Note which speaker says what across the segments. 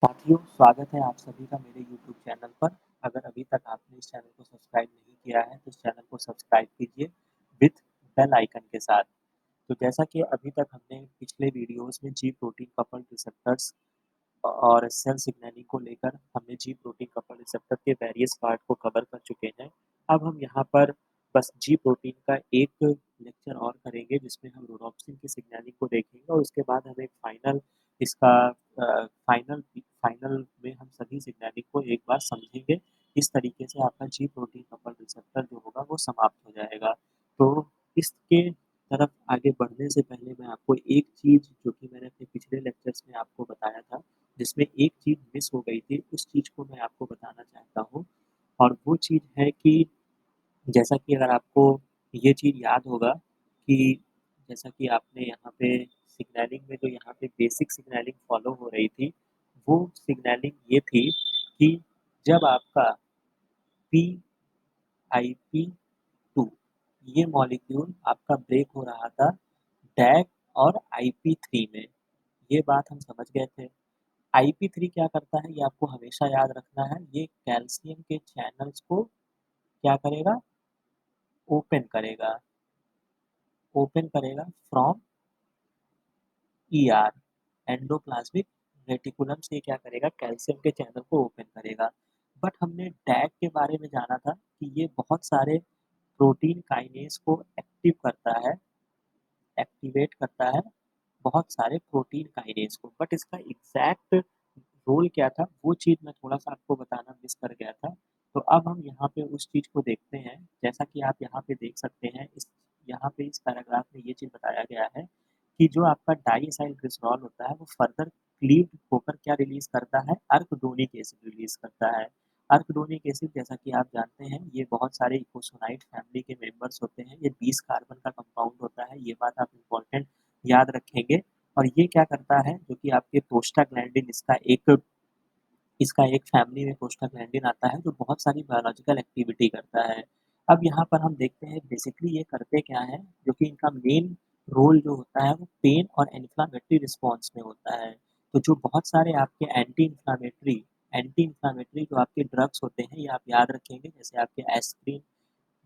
Speaker 1: साथियों, स्वागत है आप सभी का मेरे यूट्यूब चैनल पर। अगर अभी तक आपने इस चैनल को सब्सक्राइब नहीं किया है, तो इस चैनल को सब्सक्राइब कीजिए विथ बेल आइकन के साथ। तो जैसा कि अभी तक हमने पिछले वीडियोज़ में जी प्रोटीन कपल्ड रिसेप्टर्स और सेल सिग्नलिंग को लेकर हमने जी प्रोटीन कपल्ड रिसेप्टर के वेरियस पार्ट को कवर कर चुके हैं। अब हम यहाँ पर बस जी प्रोटीन का एक लेक्चर और करेंगे, जिसमें हम रोडोप्सिन की सिग्नलिंग को देखेंगे और उसके बाद हम एक फाइनल इसका फाइनल में हम सभी सिग्नलिंग को एक बार समझेंगे। इस तरीके से आपका जी प्रोटीन कपल्ड रिसेप्टर जो होगा वो समाप्त हो जाएगा। तो इसके तरफ आगे बढ़ने से पहले मैं आपको एक चीज़, जो कि मैंने अपने पिछले लेक्चर्स में आपको बताया था, जिसमें एक चीज़ मिस हो गई थी, उस चीज़ को मैं आपको बताना चाहता हूँ। और वो चीज़ है कि जैसा कि अगर आपको ये चीज़ याद होगा कि जैसा कि आपने यहाँ पे सिग्नलिंग में जो यहाँ पे बेसिक सिग्नलिंग फॉलो हो रही थी, वो सिग्नलिंग ये थी कि जब आपका PIP2 ये मॉलिक्यूल आपका ब्रेक हो रहा था डैग और IP3 में। ये बात हम समझ गए थे। IP3 क्या करता है, ये आपको हमेशा याद रखना है। ये कैल्शियम के चैनल्स को क्या करेगा, ओपन करेगा। ओपन करेगा फ्रॉम ER, एंडोप्लाज्मिक रेटिकुलम से क्या करेगा, कैल्शियम के चैनल को ओपन करेगा। बट हमने डैग के बारे में जाना था कि ये बहुत सारे प्रोटीन काइनेज को एक्टिवेट करता है बहुत सारे प्रोटीन काइनेज को। बट इसका एग्जैक्ट रोल क्या था, वो चीज़ मैं थोड़ा-सा आपको बताना मिस कर गया था। तो अब हम यहाँ पे उस चीज़ को देखते हैं। जैसा कि आप यहाँ पे देख सकते हैं, यहाँ पे इस पैराग्राफ में ये चीज़ बताया गया है कि जो आपका डाइएसाइलग्लिसरॉल होता है, वो फर्दर क्लीव्ड होकर क्या रिलीज़ करता है, अरकिडोनिक एसिड रिलीज़ करता है। अरकिडोनिक एसिड, जैसा कि आप जानते हैं, ये बहुत सारे इकोसोनाइट फैमिली के मेंबर्स होते हैं। ये 20 कार्बन का कंपाउंड होता है। ये बात आप इम्पोर्टेंट याद रखेंगे। और ये क्या करता है, जो कि आपके प्रोस्टाग्लैंडिन इसका एक फैमिली में प्रोस्टाग्लैंडिन आता है, जो बहुत सारी बायोलॉजिकल एक्टिविटी करता है। अब यहाँ पर हम देखते हैं बेसिकली ये करते क्या हैं, जो कि इनका मेन रोल जो होता है वो पेन और इन्फ्लामेटरी रिस्पॉन्स में होता है। तो जो बहुत सारे आपके एंटी इन्फ्लामेटरी जो आपके ड्रग्स होते हैं, ये आप याद रखेंगे, जैसे आपके एस्पिरिन,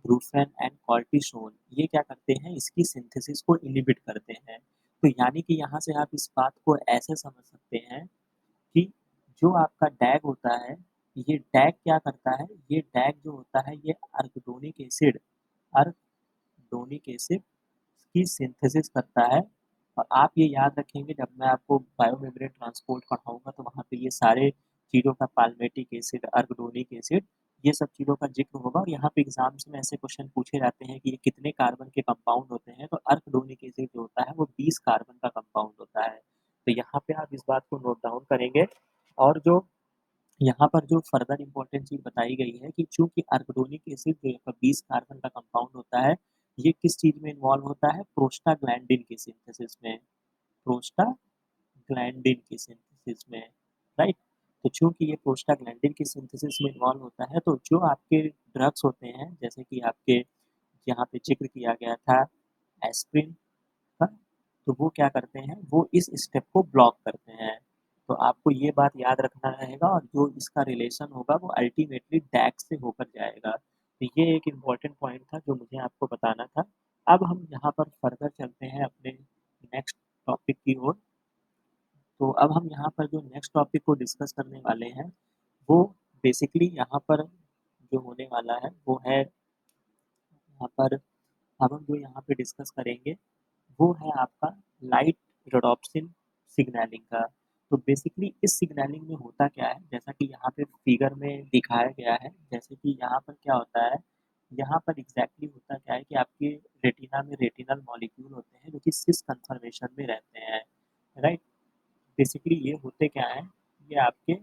Speaker 1: ब्रूफेन एंड कॉर्टिसोन, ये क्या करते हैं, इसकी सिंथेसिस को इनहिबिट करते हैं। तो यानी कि यहाँ से आप इस बात को ऐसे समझ सकते हैं कि जो आपका डैग होता है, ये डैग क्या करता है, ये डैग जो होता है, ये अर्गडोनिक एसिड की सिंथेसिस करता है। और आप ये याद रखेंगे, जब मैं आपको बायोमेम्ब्रेन ट्रांसपोर्ट पढ़ाऊँगा, तो वहाँ पे ये सारे चीज़ों का पाल्मेटिक एसिड, अर्गडोनिक एसिड, ये सब चीज़ों का ज़िक्र होगा। और यहाँ पे एग्ज़ाम्स में ऐसे क्वेश्चन पूछे जाते हैं कि ये कितने कार्बन के कंपाउंड होते हैं, तो अर्गडोनिक एसिड जो होता है, वो 20 कार्बन का कंपाउंड होता है। तो यहाँ पे आप इस बात को नोट डाउन करेंगे। और जो यहाँ पर जो फर्दर इम्पोर्टेंट चीज़ बताई गई है कि चूँकि अर्गडोनिक एसिड जो है 20 कार्बन का कंपाउंड होता है, ये किस चीज़ में इन्वॉल्व होता है, प्रोस्टाग्लैंडिन की सिंथेसिस में, प्रोस्टाग्लैंडिन की सिंथेसिस में, राइट? तो चूँकि ये प्रोस्टाग्लैंडिन की सिंथेसिस में इन्वॉल्व होता है, तो जो आपके ड्रग्स होते हैं, जैसे कि आपके यहाँ पे ज़िक्र किया गया था एस्पिरिन का, तो वो क्या करते हैं, वो इस स्टेप को ब्लॉक करते हैं। तो आपको ये बात याद रखना रहेगा, और जो इसका रिलेशन होगा वो अल्टीमेटली डैग से होकर जाएगा। तो ये एक इम्पोर्टेंट पॉइंट था जो मुझे आपको बताना था। अब हम यहाँ पर फर्दर चलते हैं अपने नेक्स्ट टॉपिक की ओर। तो अब हम यहाँ पर जो नेक्स्ट टॉपिक को डिस्कस करने वाले हैं, वो बेसिकली यहाँ पर जो होने वाला है वो है, यहाँ पर अब हम जो यहाँ पे डिस्कस करेंगे वो है आपका लाइट रोडोप्सिन सिग्नलिंग का। तो बेसिकली इस सिग्नलिंग में होता क्या है, जैसा कि यहाँ पे फिगर में दिखाया गया है, जैसे कि यहाँ पर क्या होता है, यहाँ पर एग्जैक्टली होता क्या है कि आपके रेटिना में रेटिनल मॉलिक्यूल होते हैं, जो कि सिस कन्फर्मेशन में रहते हैं, राइट? बेसिकली ये होते क्या है, ये आपके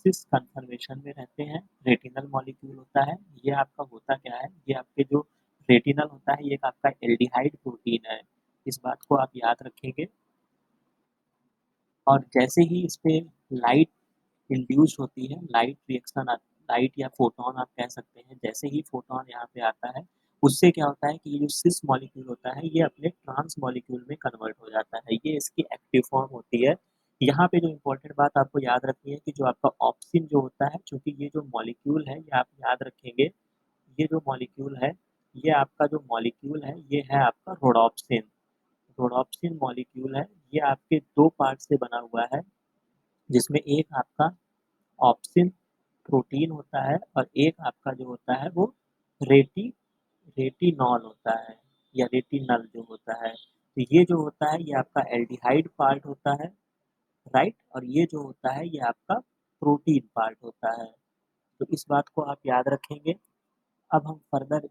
Speaker 1: सिस कन्फर्मेशन में रहते हैं, रेटिनल मॉलिक्यूल होता है। ये आपका होता क्या है, ये आपके जो रेटिनल होता है, ये एक आपका एल्डिहाइड प्रोटीन है। इस बात को आप याद रखेंगे। और जैसे ही इस पे लाइट इंड्यूस होती है, लाइट या फोटोन आप कह सकते हैं, जैसे ही फोटोन यहाँ पे आता है, उससे क्या होता है कि ये जो सिस मॉलिक्यूल होता है, ये अपने ट्रांस मॉलिक्यूल में कन्वर्ट हो जाता है। ये इसकी एक्टिव फॉर्म होती है। यहाँ पे जो इम्पोर्टेंट बात आपको याद रखनी है कि जो आपका ऑप्सिन जो होता है, चूँकि ये जो मॉलिक्यूल है, ये आप याद रखेंगे, ये जो मॉलिक्यूल है, ये आपका जो मॉलिक्यूल है, ये है आपका रोडोप्सिन। रोडोप्सिन मॉलिक्यूल है, ये आपके 2 पार्ट से बना हुआ है, जिसमें एक आपका ऑप्सिन प्रोटीन होता है और एक आपका जो होता है वो रेटी रेटिनॉल होता है या रेटिनल जो होता है। तो ये जो होता है ये आपका एल्डिहाइड पार्ट होता है, राइट? और ये जो होता है ये आपका प्रोटीन पार्ट होता है। तो इस बात को आप याद रखेंगे। अब हम फर्दर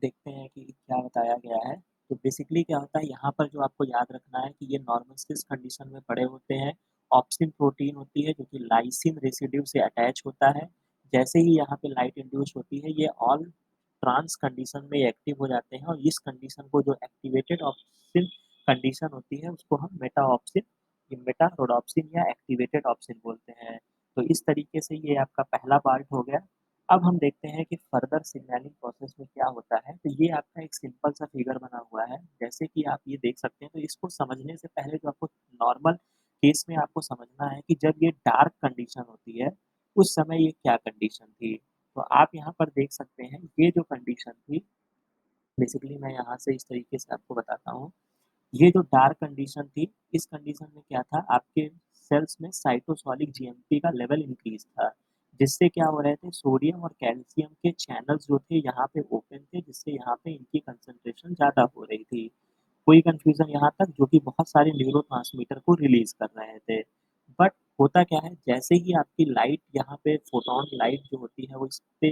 Speaker 1: देखते हैं कि क्या बताया गया है। तो बेसिकली क्या होता है यहाँ पर जो आपको याद रखना है कि ये नॉर्मल सिस कंडीशन में पड़े होते हैं। ऑप्सिन प्रोटीन होती है जो कि लाइसिन रेसिड्यू से अटैच होता है। जैसे ही यहाँ पे लाइट इंड्यूस होती है ये ऑल ट्रांस कंडीशन में एक्टिव हो जाते हैं और इस कंडीशन को जो एक्टिवेटेड ऑप्सिन कंडीशन होती है उसको हम मेटा ऑप्सिन, मेटा रोडॉप्सिन या एक्टिवेटेड ऑप्सिन बोलते हैं। तो इस तरीके से ये आपका पहला पार्ट हो गया। अब हम देखते हैं कि फर्दर सिग्नलिंग प्रोसेस में क्या होता है। तो ये आपका एक सिंपल सा फिगर बना हुआ है, जैसे कि आप ये देख सकते हैं। तो इसको समझने से पहले जो आपको नॉर्मल केस में आपको समझना है कि जब ये डार्क कंडीशन होती है, उस समय ये क्या कंडीशन थी। तो आप यहाँ पर देख सकते हैं ये जो कंडीशन थी, बेसिकली मैं यहाँ से इस तरीके से आपको बताता हूँ। ये जो डार्क कंडीशन थी, इस कंडीशन में क्या था, आपके सेल्स में साइटोसोलिक जीएमपी का लेवल इंक्रीज था, जिससे क्या हो रहे थे, सोडियम और कैल्शियम के चैनल्स जो थे यहाँ पे ओपन थे, जिससे यहाँ पे इनकी कंसंट्रेशन ज़्यादा हो रही थी। कोई कंफ्यूजन यहाँ तक, जो कि बहुत सारे न्यूरोट्रांसमीटर को रिलीज कर रहे थे। बट होता क्या है, जैसे ही आपकी लाइट यहाँ पे फोटोन लाइट जो होती है वो इस पे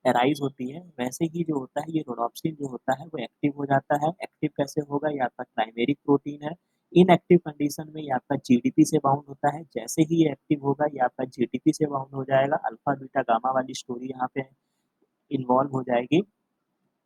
Speaker 1: एराइज होती है, वैसे ही जो होता है ये रोडोप्सिन जो होता है वो एक्टिव हो जाता है। एक्टिव कैसे होगा, ये आपका प्राइमेरिक प्रोटीन है। इनएक्टिव कंडीशन में ये आपका जीडीपी से बाउंड होता है। जैसे ही ये एक्टिव होगा ये आपका जीडीपी से बाउंड हो जाएगा। अल्फा बीटा गामा वाली स्टोरी यहाँ पे इन्वॉल्व हो जाएगी।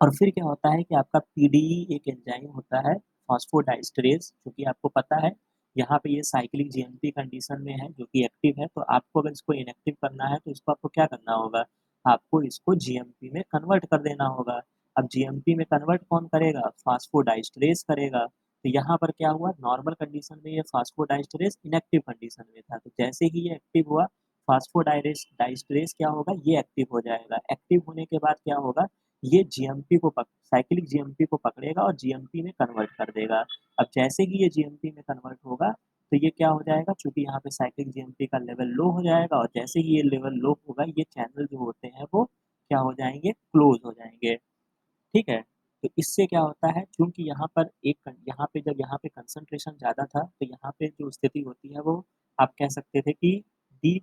Speaker 1: और फिर क्या होता है कि आपका पीडीई एक एंजाइम होता है, फॉस्फोडाइस्टरेज, जो कि आपको पता है यहाँ पे ये साइक्लिक जीएमपी कंडीशन में है जो कि एक्टिव है। तो आपको अगर इसको इनएक्टिव करना है तो इसको आपको क्या करना होगा, आपको इसको जीएमपी में कन्वर्ट कर देना होगा। अब जीएमपी में कन्वर्ट कौन करेगा, फास्फोडाइस्टरेज करेगा। तो यहाँ पर क्या हुआ, नॉर्मल कंडीशन में ये फास्फोडाइस्टरेज इनएक्टिव कंडीशन में था, तो जैसे ही ये एक्टिव हुआ फास्फोडाइस्टरेज क्या होगा, ये एक्टिव हो जाएगा। एक्टिव होने के बाद क्या होगा, ये जीएमपी को साइक्लिक जीएमपी को पकड़ेगा और जीएमपी में कन्वर्ट कर देगा। अब जैसे ही ये जीएमपी में कन्वर्ट होगा तो ये क्या हो जाएगा, चूंकि यहाँ पे साइक्लिक जीएमपी का लेवल लो हो जाएगा और जैसे ही ये लेवल लो होगा ये चैनल जो होते हैं वो क्या हो जाएंगे, क्लोज हो जाएंगे। ठीक है। तो इससे क्या होता है, चूंकि यहाँ पर यहाँ पे जब यहाँ पे कंसंट्रेशन ज़्यादा था तो यहाँ पे जो स्थिति होती है वो आप कह सकते थे कि डी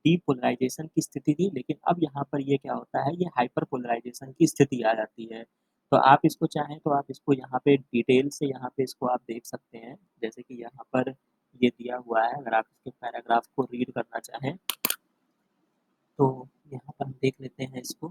Speaker 1: डीपोलराइजेशन की स्थिति थी, लेकिन अब यहाँ पर ये क्या होता है, ये हाइपर पोलराइजेशन की स्थिति आ जाती है। तो आप इसको चाहें तो आप इसको यहाँ पे डिटेल से यहाँ पे इसको आप देख सकते हैं, जैसे कि यहाँ पर ये दिया हुआ है। अगर आप इसके पैराग्राफ को रीड करना चाहें तो यहाँ पर हम देख लेते हैं इसको।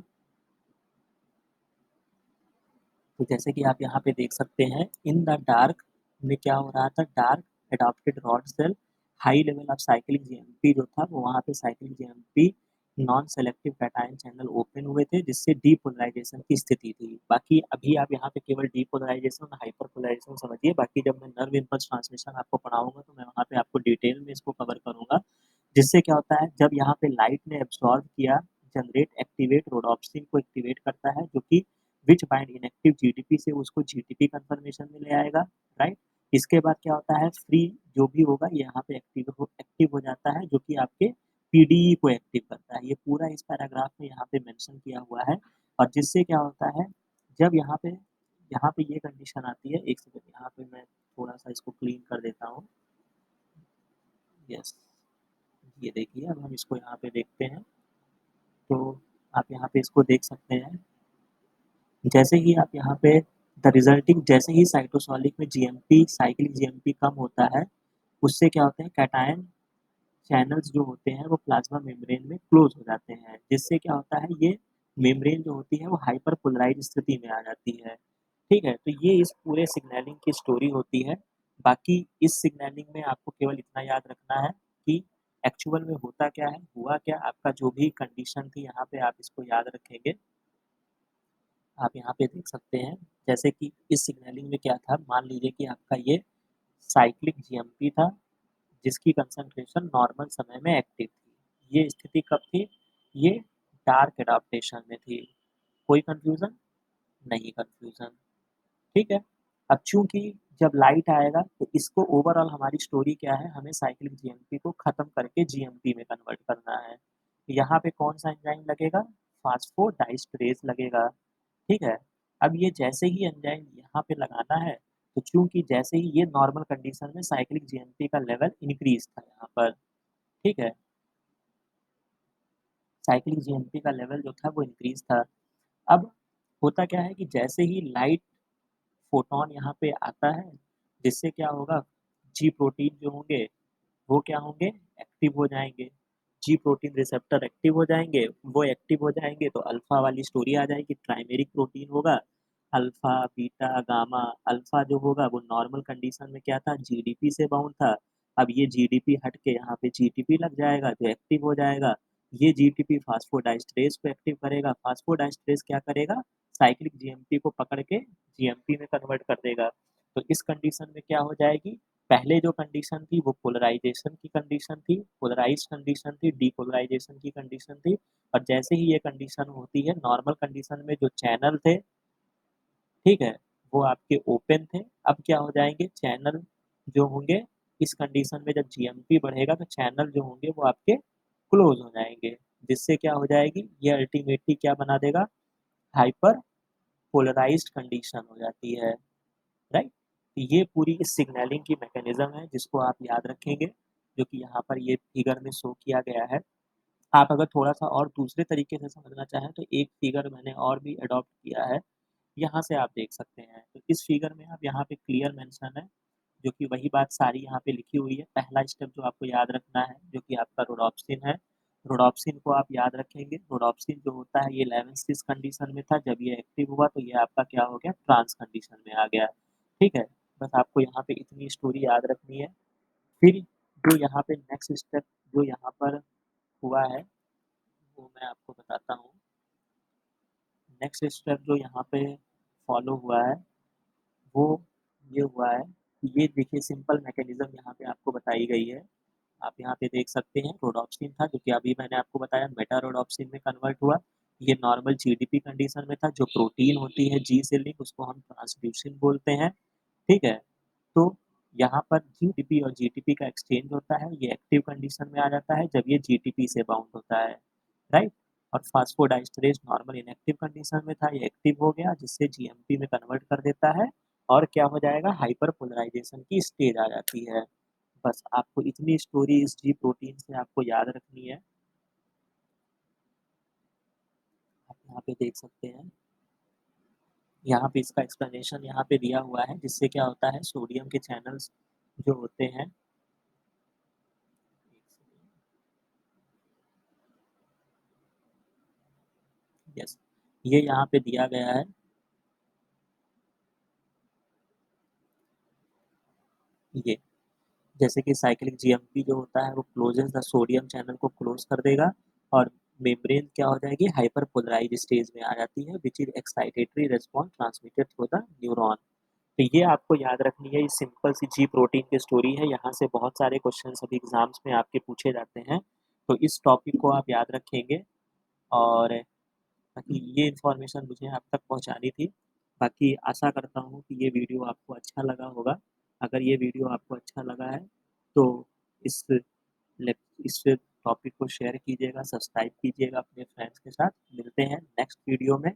Speaker 1: तो जैसे कि आप यहाँ पे देख सकते हैं, इन द डार्क में क्या हो रहा था, dark adapted rod cell high level of cyclic GMP जो था वो वहाँ पे cyclic GMP non selective cation channel open हुए थे, जिससे डीपोलराइजेशन की स्थिति थी। बाकी अभी आप यहाँ पे केवल डीपोलराइजेशन और हाइपर पोलराइजेशन समझिए, बाकी जब मैं नर्व इम्पल्स ट्रांसमिशन आपको पढ़ाऊंगा तो मैं वहाँ पे आपको डिटेल में इसको कवर करूंगा। जिससे क्या होता है, जब यहाँ पे लाइट ने एब्सॉर्ब किया, जनरेट एक्टिवेट रोडोप्सिन को एक्टिवेट करता है, जो कि विच बाइंड इनएक्टिव जीडीपी से उसको जीटीपी कंफर्मेशन में ले आएगा, राइट। इसके बाद क्या होता है, फ्री जो भी होगा यहाँ पे एक्टिव हो जाता है, जो कि आपके पीडीई को एक्टिव करता है। ये पूरा इस पैराग्राफ में यहाँ पे मेंशन किया हुआ है। और जिससे क्या होता है, जब यहाँ पे ये कंडीशन आती है, एक सेकंड यहाँ पे मैं थोड़ा सा इसको क्लीन कर देता हूँ। यस, ये देखिए, अब हम इसको यहाँ पे देखते हैं तो आप यहाँ पे इसको देख सकते हैं। जैसे ही आप यहाँ पे द रिजल्टिंग, जैसे ही साइटोसोलिक में जीएमपी साइक्लिक जीएमपी कम होता है, उससे क्या होता है, कैटायन चैनल्स जो होते हैं वो प्लाज्मा मेम्ब्रेन में क्लोज हो जाते हैं, जिससे क्या होता है, ये मेम्ब्रेन जो होती है वो हाइपर पोलराइज स्थिति में आ जाती है। ठीक है, तो ये इस पूरे सिग्नलिंग की स्टोरी होती है। बाकी इस सिग्नलिंग में आपको केवल इतना याद रखना है कि एक्चुअल में होता क्या है, हुआ क्या, आपका जो भी कंडीशन थी यहाँ पे आप इसको याद रखेंगे। आप यहाँ पे देख सकते हैं, जैसे कि इस सिग्नलिंग में क्या था, मान लीजिए कि आपका ये साइक्लिक जीएमपी था, जिसकी कंसंट्रेशन नॉर्मल समय में एक्टिव थी। ये स्थिति कब थी? ये डार्क एडाप्टेशन में थी। कोई कंफ्यूजन? नहीं कंफ्यूजन। ठीक है। अब चूंकि जब लाइट आएगा तो इसको ओवरऑल हमारी स्टोरी क्या है, हमें साइक्लिक जीएमपी को खत्म करके जीएमपी में कन्वर्ट करना है। यहाँ पे कौन सा एंजाइम लगेगा? फास्फोडाइस्टरेज लगेगा। ठीक है। अब ये जैसे ही एंजाइम यहाँ पे लगाना है, तो चूंकि जैसे ही ये नॉर्मल कंडीशन में साइक्लिक जीएमपी का लेवल इंक्रीज था यहाँ पर, ठीक है, साइक्लिक जीएमपी का लेवल जो था वो इंक्रीज था। अब होता क्या है कि जैसे ही लाइट फोटोन यहाँ पे आता है, जिससे क्या होगा, जी प्रोटीन जो होंगे वो क्या होंगे, एक्टिव हो जाएंगे। जी प्रोटीन रिसेप्टर एक्टिव हो जाएंगे, वो एक्टिव हो जाएंगे तो अल्फा वाली स्टोरी आ जाएगी, ट्राइमेरिक प्रोटीन होगा, अल्फा बीटा गामा। अल्फा जो होगा वो नॉर्मल कंडीशन में क्या था, जीडीपी से बाउंड था। अब ये जीडीपी हट के यहाँ पे जीटीपी लग जाएगा जो एक्टिव हो जाएगा। ये जीटीपी फास्फोडाइस्टरेज को एक्टिव करेगा। फास्फोडाइस्टरेज क्या करेगा, साइक्लिक जीएमपी को पकड़ के जीएमपी में कन्वर्ट कर देगा। तो इस कंडीशन में क्या हो जाएगी, पहले जो कंडीशन थी वो पोलराइजेशन की कंडीशन थी, पोलराइज कंडीशन थी, डीपोलराइजेशन की कंडीशन थी। और जैसे ही ये कंडीशन होती है, नॉर्मल कंडीशन में जो चैनल थे, ठीक है, वो आपके ओपन थे। अब क्या हो जाएंगे, चैनल जो होंगे इस कंडीशन में जब जीएमपी बढ़ेगा तो चैनल जो होंगे वो आपके क्लोज हो जाएंगे, जिससे क्या हो जाएगी, ये अल्टीमेटली क्या बना देगा, हाइपर पोलराइज्ड कंडीशन हो जाती है। राइट। तो ये पूरी इस सिग्नलिंग की मैकेनिज्म है जिसको आप याद रखेंगे, जो कि यहाँ पर ये फिगर में शो किया गया है। आप अगर थोड़ा सा और दूसरे तरीके से समझना चाहें तो एक फिगर मैंने और भी अडॉप्ट किया है, यहाँ से आप देख सकते हैं। तो इस फिगर में आप यहाँ पे क्लियर मेंशन है, जो कि वही बात सारी यहाँ पे लिखी हुई है। पहला स्टेप जो आपको याद रखना है जो कि आपका रोडॉप्सिन है, रोडॉप्सिन को आप याद रखेंगे। रोडॉप्सिन जो होता है ये 11 सिस कंडीशन में था, जब ये एक्टिव हुआ तो ये आपका क्या हो गया, ट्रांस कंडीशन में आ गया। ठीक है। बस आपको यहाँ पे इतनी स्टोरी याद रखनी है। फिर जो यहाँ पे नेक्स्ट स्टेप जो यहाँ पर हुआ है वो मैं आपको बताता हूँ। नेक्स्ट स्टेप जो यहाँ पे फॉलो हुआ है वो ये हुआ है कि ये देखिए सिंपल मैकेनिज्म यहाँ पे आपको बताई गई है। आप यहाँ पे देख सकते हैं, रोडॉप्सिन था जो कि अभी मैंने आपको बताया मेटा रोडॉप्सिन में कन्वर्ट हुआ। ये नॉर्मल जीडीपी कंडीशन में था। जो प्रोटीन होती है जी से लिंक, उसको हम ट्रांसड्यूसिन बोलते हैं। ठीक है। तो यहाँ पर जीडीपी और जीटीपी का एक्सचेंज होता है, ये एक्टिव कंडीशन में आ जाता है जब ये जीटीपी से बाउंड होता है। राइट। और फास्फोडाइस्टरेज नॉर्मल इनएक्टिव कंडीशन में था, ये एक्टिव हो गया जिससे जीएमपी में कन्वर्ट कर देता है। और क्या हो जाएगा, हाइपर पोलराइजेशन की स्टेज आ जाती है। बस आपको इतनी स्टोरी इस जी प्रोटीन से आपको याद रखनी है। आप यहाँ पे देख सकते हैं, यहाँ पे इसका एक्सप्लेनेशन यहाँ पे दिया हुआ है, जिससे क्या होता है, सोडियम के चैनल्स जो होते हैं, यस, ये यहाँ पे दिया गया है। ये जैसे कि साइक्लिक जीएमपी जो होता है वो क्लोजेस द सोडियम चैनल को क्लोज कर देगा और मेम्ब्रेन क्या हो जाएगी, हाइपर पोलराइज स्टेज में आ जाती है, which is excitatory response transmitted through the neuron. तो ये आपको याद रखनी है, ये सिंपल सी जी प्रोटीन की स्टोरी है। यहाँ से बहुत सारे क्वेश्चन अभी एग्जाम्स में आपके पूछे जाते हैं, तो इस टॉपिक को आप याद रखेंगे। और बाकी ये इन्फॉर्मेशन मुझे आप तक पहुँचानी थी। बाकी आशा करता हूँ कि ये वीडियो आपको अच्छा लगा होगा। अगर ये वीडियो आपको अच्छा लगा है तो इस इस टॉपिक को शेयर कीजिएगा, सब्सक्राइब कीजिएगा अपने फ्रेंड्स के साथ। मिलते हैं नेक्स्ट वीडियो में।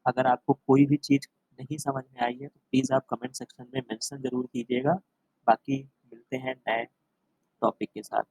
Speaker 1: अगर आपको कोई भी चीज़ नहीं समझ में आई है तो प्लीज़ आप कमेंट सेक्शन में मेंशन ज़रूर कीजिएगा। बाकी मिलते हैं नए टॉपिक के साथ।